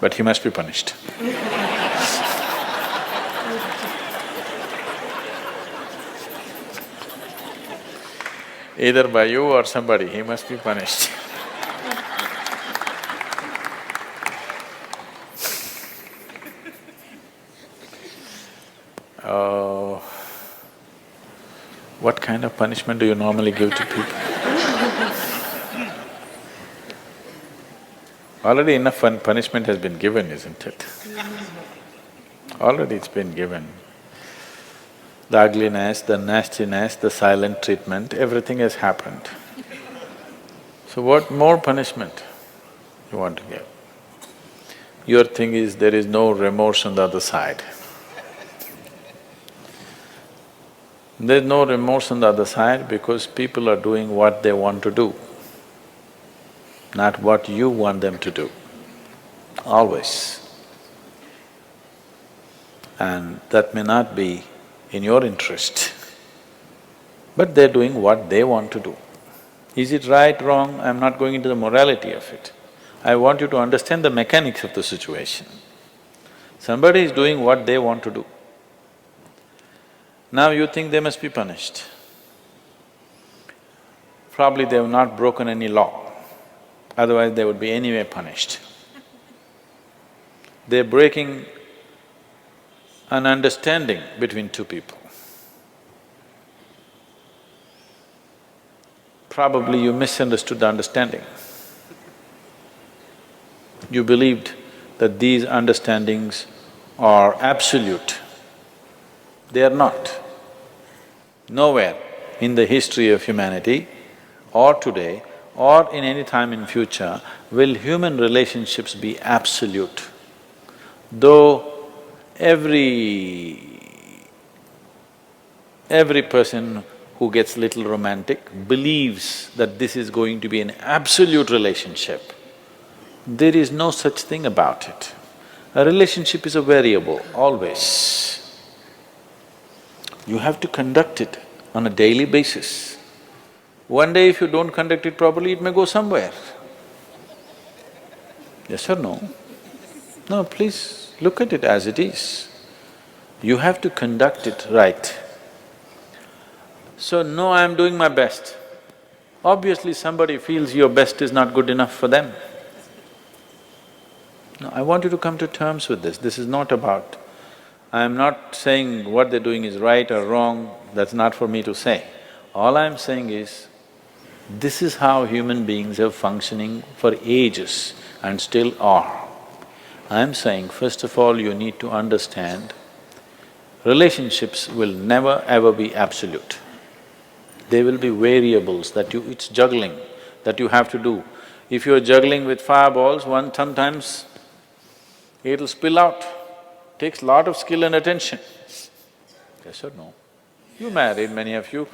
but he must be punished. Either by you or somebody, he must be punished. Oh, what kind of punishment do you normally give to people? Already enough punishment has been given, isn't it? Already it's been given. The ugliness, the nastiness, the silent treatment, everything has happened. So what more punishment you want to give? Your thing is there is no remorse on the other side. There's no remorse on the other side because people are doing what they want to do, not what you want them to do, always. And that may not be in your interest, but they're doing what they want to do. Is it right, wrong? I'm not going into the morality of it. I want you to understand the mechanics of the situation. Somebody is doing what they want to do. Now you think they must be punished. Probably they have not broken any law, otherwise they would be anyway punished. They're breaking an understanding between two people. Probably you misunderstood the understanding. You believed that these understandings are absolute. They are not. Nowhere in the history of humanity or today or in any time in future will human relationships be absolute. Though every person who gets little romantic believes that this is going to be an absolute relationship, there is no such thing about it. A relationship is a variable, always. You have to conduct it on a daily basis. One day if you don't conduct it properly, it may go somewhere. Yes or no? No, please look at it as it is. You have to conduct it right. So, no, I'm doing my best. Obviously somebody feels your best is not good enough for them. No, I want you to come to terms with this. This is not about… I'm not saying what they're doing is right or wrong, that's not for me to say. All I'm saying is, this is how human beings are functioning for ages and still are. I'm saying, first of all, you need to understand, relationships will never ever be absolute. There will be variables that it's juggling that you have to do. If you're juggling with fireballs, sometimes it'll spill out. Takes lot of skill and attention. Yes or no? You married, many of you.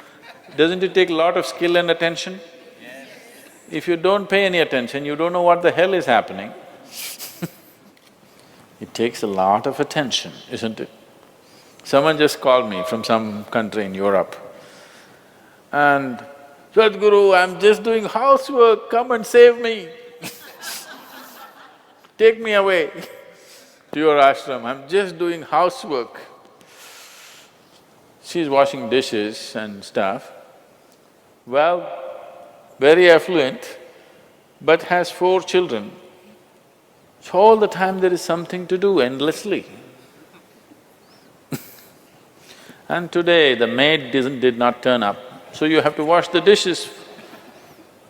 Doesn't it take a lot of skill and attention? Yes. If you don't pay any attention, you don't know what the hell is happening. It takes a lot of attention, isn't it? Someone just called me from some country in Europe and, "Sadhguru, I'm just doing housework, come and save me." Take me away to your ashram, I'm just doing housework. She's washing dishes and stuff. Well, very affluent, but has 4 children. So all the time there is something to do endlessly. And today the maid did not turn up, so you have to wash the dishes.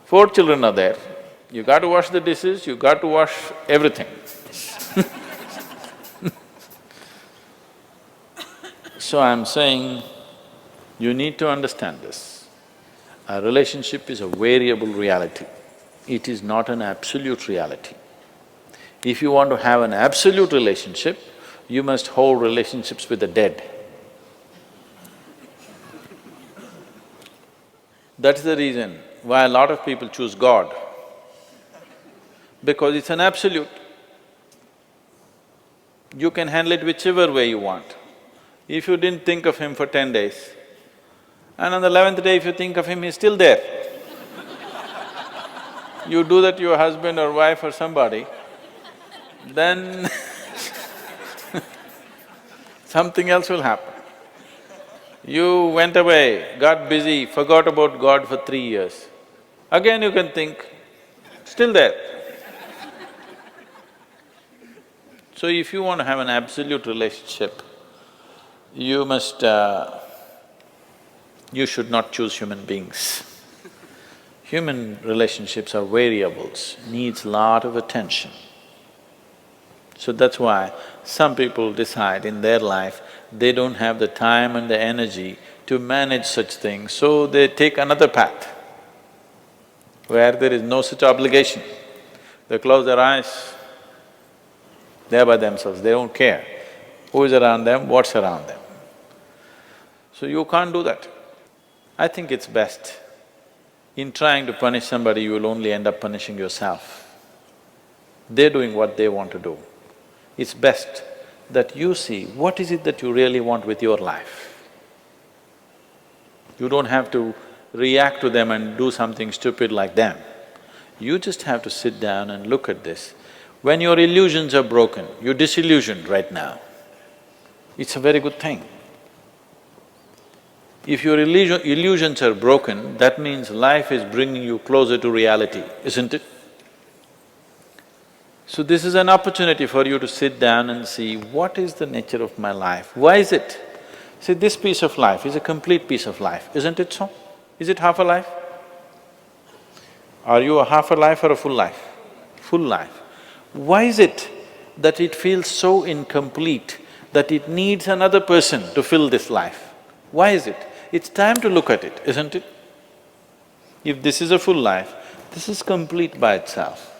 4 children are there, you got to wash the dishes, you got to wash everything. So I'm saying, you need to understand this. A relationship is a variable reality. It is not an absolute reality. If you want to have an absolute relationship, you must hold relationships with the dead. That's the reason why a lot of people choose God, because it's an absolute. You can handle it whichever way you want. If you didn't think of him for 10 days, and on the 11th day if you think of him, he's still there. You do that to your husband or wife or somebody, then something else will happen. You went away, got busy, forgot about God for 3 years. Again you can think, still there. So if you want to have an absolute relationship, you must… you should not choose human beings. Human relationships are variables, needs lot of attention. So that's why some people decide in their life they don't have the time and the energy to manage such things, so they take another path where there is no such obligation. They close their eyes, they're by themselves, they don't care who is around them, what's around them. So you can't do that. I think it's best, in trying to punish somebody, you will only end up punishing yourself. They're doing what they want to do. It's best that you see what is it that you really want with your life. You don't have to react to them and do something stupid like them. You just have to sit down and look at this. When your illusions are broken, you're disillusioned right now, it's a very good thing. If your illusions are broken, that means life is bringing you closer to reality, isn't it? So this is an opportunity for you to sit down and see, what is the nature of my life? Why is it? See, this piece of life is a complete piece of life, isn't it so? Is it half a life? Are you a half a life or a full life? Full life. Why is it that it feels so incomplete that it needs another person to fill this life? Why is it? It's time to look at it, isn't it? If this is a full life, this is complete by itself.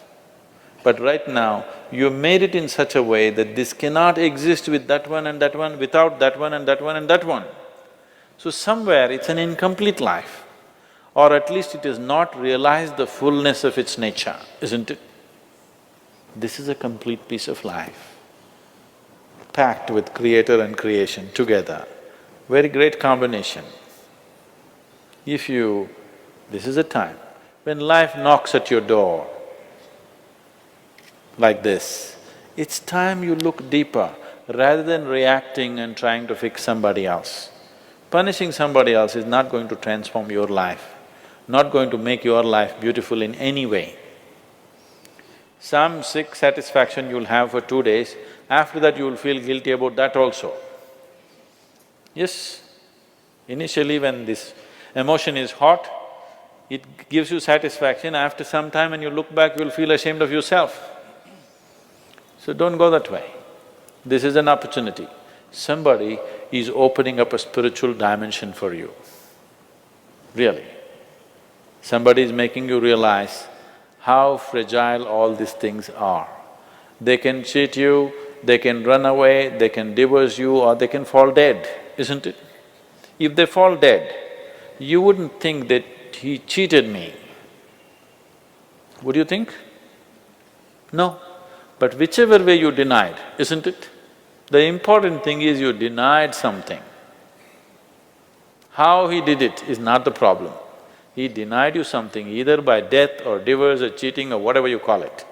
But right now, you made it in such a way that this cannot exist with that one and that one, without that one and that one and that one. So somewhere it's an incomplete life, or at least it has not realized the fullness of its nature, isn't it? This is a complete piece of life, packed with creator and creation together. Very great combination. If you… this is a time when life knocks at your door like this, it's time you look deeper rather than reacting and trying to fix somebody else. Punishing somebody else is not going to transform your life, not going to make your life beautiful in any way. Some sick satisfaction you'll have for 2 days, after that you will feel guilty about that also. Yes, initially when this emotion is hot, it gives you satisfaction. After some time when you look back, you'll feel ashamed of yourself. So don't go that way. This is an opportunity. Somebody is opening up a spiritual dimension for you, really. Somebody is making you realize how fragile all these things are. They can cheat you, they can run away, they can divorce you, or they can fall dead, isn't it? If they fall dead, you wouldn't think that he cheated me. Would you think? No. But whichever way you denied, isn't it? The important thing is you denied something. How he did it is not the problem. He denied you something either by death or divorce or cheating or whatever you call it.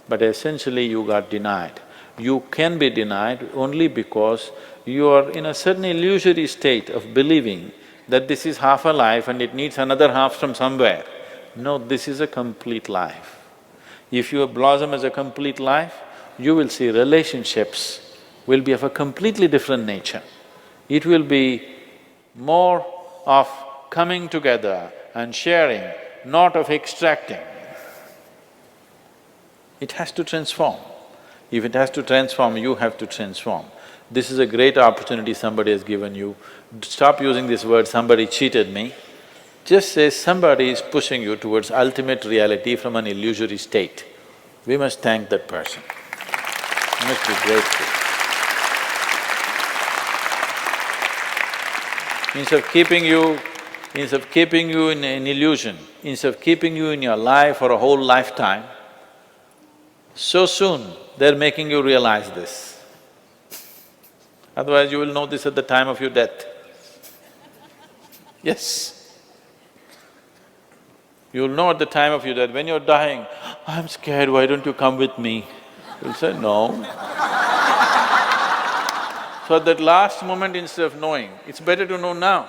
But essentially you got denied. You can be denied only because you are in a certain illusory state of believing that this is half a life and it needs another half from somewhere. No, this is a complete life. If you blossom as a complete life, you will see relationships will be of a completely different nature. It will be more of coming together and sharing, not of extracting. It has to transform. If it has to transform, you have to transform. This is a great opportunity somebody has given you. Stop using this word, somebody cheated me. Just say somebody is pushing you towards ultimate reality from an illusory state. We must thank that person. We must be grateful. Instead of keeping you in an illusion, instead of keeping you in your life for a whole lifetime, so soon they're making you realize this. Otherwise you will know this at the time of your death. Yes. You'll know at the time of your death, when you're dying, I'm scared, why don't you come with me? You'll say, no. So at that last moment, instead of knowing, it's better to know now.